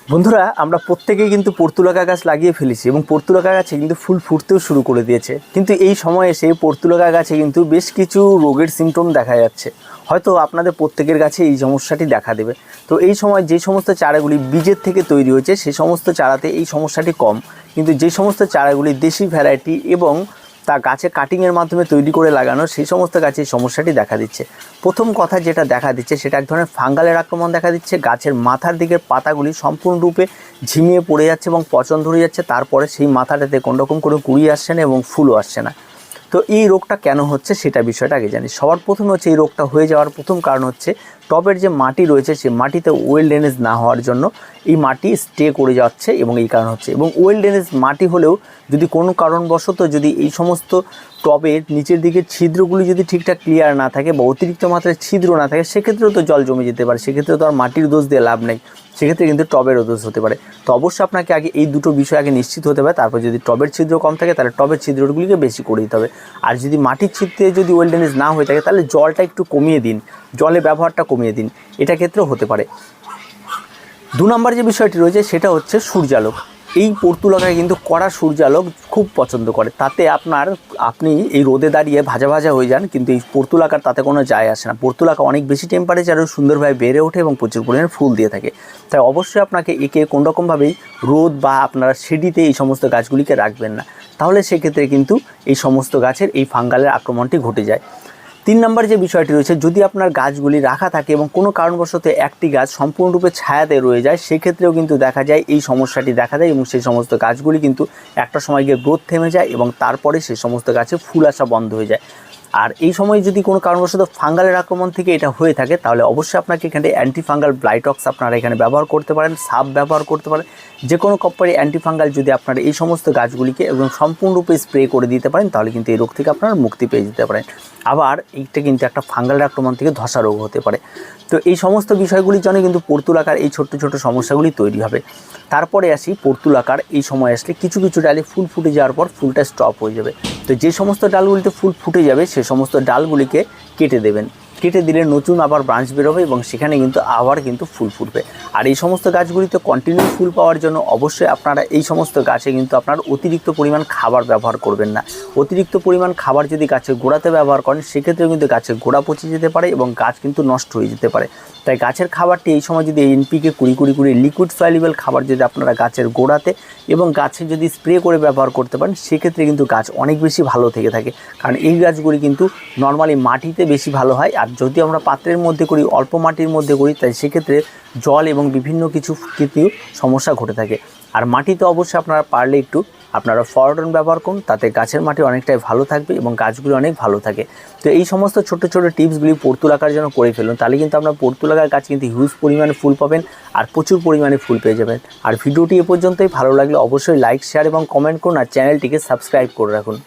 বন্ধুরা আমরা প্রত্যেকেই কিন্তু পর্তুলাকা গাছ লাগিয়ে ফেলেছি এবং পর্তুলাকা গাছে কিন্তু ফুল ফুটতেও শুরু করে দিয়েছে। কিন্তু এই সময় এসে পর্তুলাকা গাছে কিন্তু বেশ কিছু রোগের সিমটম দেখা যাচ্ছে। হয়তো আপনাদের প্রত্যেকের কাছে এই সমস্যাটি দেখা দেবে। তো এই সময় যে সমস্ত চারাগুলি বীজের থেকে তৈরি হয়েছে সেই সমস্ত চারাতে এই সমস্যাটি কম, কিন্তু যে সমস্ত চারাগুলি দেশি ভ্যারাইটি এবং তা গাছে কাটিংয়ের মাধ্যমে তৈরি করে লাগানো সেই সমস্ত গাছে এই সমস্যাটি দেখা দিচ্ছে। প্রথম কথা যেটা দেখা দিচ্ছে সেটা এক ধরনের ফাঙ্গালের আক্রমণ দেখা দিচ্ছে। গাছের মাথার দিকের পাতাগুলি সম্পূর্ণরূপে ঝিমিয়ে পড়ে যাচ্ছে এবং পচন ধরে যাচ্ছে। তারপরে সেই মাথাটাতে কোনোরকম কোনো কুড়ি আসছে না এবং ফুলও আসছে না। তো এই রোগটা কেন হচ্ছে সেটা বিষয়টা আগে জানি। সবার প্রথমে হচ্ছে এই রোগটা হয়ে যাওয়ার প্রথম কারণ হচ্ছে টবের যে মাটি রয়েছে সেই মাটিতে ওয়েল ড্রেনেজ না হওয়ার জন্য এই মাটি স্টে করে যাচ্ছে এবং এই কারণ হচ্ছে। এবং ওয়েল ড্রেনেজ মাটি হলেও যদি কোনো কারণবশত যদি এই সমস্ত টবের নিচের দিকে ছিদ্রগুলি যদি ঠিকঠাক ক্লিয়ার না থাকে বা অতিরিক্ত মাত্রায় ছিদ্র না থাকে, সেক্ষেত্রেও তো জল জমে যেতে পারে। সেক্ষেত্রে তো আর মাটির দোষ দিয়ে লাভ নেই, সেক্ষেত্রে কিন্তু টবেরও দোষ হতে পারে। তো অবশ্যই আপনাকে আগে এই দুটো বিষয় আগে নিশ্চিত হতে হবে। তারপর যদি টবের ছিদ্র কম থাকে তাহলে টবের ছিদ্রগুলিকে বেশি করে দিতে হবে। আর যদি মাটির ছিদ্রে যদি ওয়েল ড্রেনেজ না হয়ে থাকে তাহলে জলটা একটু কমিয়ে দিন, জলের ব্যবহারটা কমিয়ে দিন, এটা ক্ষেত্রেও হতে পারে। 2 নম্বর যে বিষয়টি রয়েছে সেটা হচ্ছে সূর্যালোক। এই পর্তুলাকায় কিন্তু কড়া সূর্যালোক খুব পছন্দ করে। তাতে আপনি এই রোদে দাঁড়িয়ে ভাজা ভাজা হয়ে যান, কিন্তু এই পর্তুলাকার তাতে কোনো যায় আসে না। পর্তুলাকা অনেক বেশি টেম্পারেচারেও সুন্দরভাবে বেড়ে ওঠে এবং প্রচুর পরিমাণে ফুল দিয়ে থাকে। তাই অবশ্যই আপনাকে একে কোনোরকমভাবেই রোদ বা আপনারা সিঁড়িতে এই সমস্ত গাছগুলিকে রাখবেন না, তাহলে সেক্ষেত্রে কিন্তু এই সমস্ত গাছের এই ফাঙ্গালের আক্রমণটি ঘটে যায়। 3 নম্বর যে বিষয়টি রয়েছে, যদি আপনার গাছগুলি রাখা থাকে এবং কোনো কারণবশত একটি গাছ সম্পূর্ণরূপে ছায়াতে রয়ে যায়, সেক্ষেত্রেও কিন্তু দেখা যায় এই সমস্যাটি দেখা দেয় এবং সেই সমস্ত গাছগুলি কিন্তু একটা সময় গিয়ে গ্রোথ থেমে যায় এবং তারপরে সেই সমস্ত গাছে ফুল আসা বন্ধ হয়ে যায়। আর এই সময় যদি কোনো কারণবশত ফাঙ্গালের আক্রমণ থেকে এটা হয়ে থাকে তাহলে অবশ্যই আপনাকে এখানে অ্যান্টিফাঙ্গাল ব্লাইটক্স আপনারা এখানে ব্যবহার করতে পারেন, সাব ব্যবহার করতে পারেন। যে কোনো কোম্পানির অ্যান্টিফাঙ্গাল যদি আপনারা এই সমস্ত গাছগুলিকে এবং সম্পূর্ণরূপে স্প্রে করে দিতে পারেন তাহলে কিন্তু এই রোগ থেকে আপনারা মুক্তি পেয়ে যেতে পারেন। আবার এইটা কিন্তু একটা ফাঙ্গালের আক্রমণ থেকে ধসা রোগ হতে পারে। তো এই সমস্ত বিষয়গুলির জন্য কিন্তু পর্তুলাকার এই ছোট্ট ছোট সমস্যাগুলি তৈরি হবে। তারপরে আসি, পর্তুলাকার এই সময় আসলে কিছু কিছু ডালে ফুল ফুটে যাওয়ার পর ফুলটা স্টপ হয়ে যাবে। তো যে সমস্ত ডালগুলিতে ফুল ফুটে যাবে সে সমস্ত ডালগুলিকে কেটে দেবেন। কেটে দিলে নতুন আবার ব্রাঞ্চ বেরোবে এবং সেখানে কিন্তু আবার কিন্তু ফুল ফুটবে। আর এই সমস্ত গাছগুলিতে কন্টিনিউ ফুল পাওয়ার জন্য অবশ্যই আপনারা এই সমস্ত গাছে কিন্তু আপনার অতিরিক্ত পরিমাণ খাবার ব্যবহার করবেন না। অতিরিক্ত পরিমাণ খাবার যদি গাছের গোড়াতে ব্যবহার করেন সেক্ষেত্রেও কিন্তু গাছের গোড়া পচে যেতে পারে এবং গাছ কিন্তু নষ্ট হয়ে যেতে পারে। তাই গাছের খাবারটি এই সময় যদি এনপিকে 20-20 লিকুইড সলিউবল খাবার যদি আপনারা গাছের গোড়াতে এবং গাছে যদি স্প্রে করে ব্যবহার করতে পারেন সেক্ষেত্রে কিন্তু গাছ অনেক বেশি ভালো থেকে থাকে। কারণ এই গাছগুলি কিন্তু নর্মালি মাটিতে বেশি ভালো হয়, আর যদি আমরা পাত্রের মধ্যে করি, অল্প মাটির মধ্যে করি, তাই সেক্ষেত্রে জল এবং বিভিন্ন কিছু সমস্যা ঘটে থাকে। আর মাটিতে অবশ্যই আপনারা পারলে একটু আপনারা ফরডন ব্যবহার করুন, তাতে গাছের মাটি অনেকটাই ভালো থাকবে এবং গাছগুলি অনেক ভালো থাকে। তো এই সমস্ত ছোট ছোট টিপসগুলি পর্তুলাকার জন্য করে ফেলুন, তাহলে কিন্তু আপনার পর্তুলাকার গাছ কিন্তু হিউজ পরিমাণে ফুল পাবেন আর প্রচুর পরিমাণে ফুল পেয়ে যাবেন। আর ভিডিওটি এ পর্যন্তই। ভালো লাগলে অবশ্যই লাইক, শেয়ার এবং কমেন্ট করুন আর চ্যানেলটিকে সাবস্ক্রাইব করে রাখুন।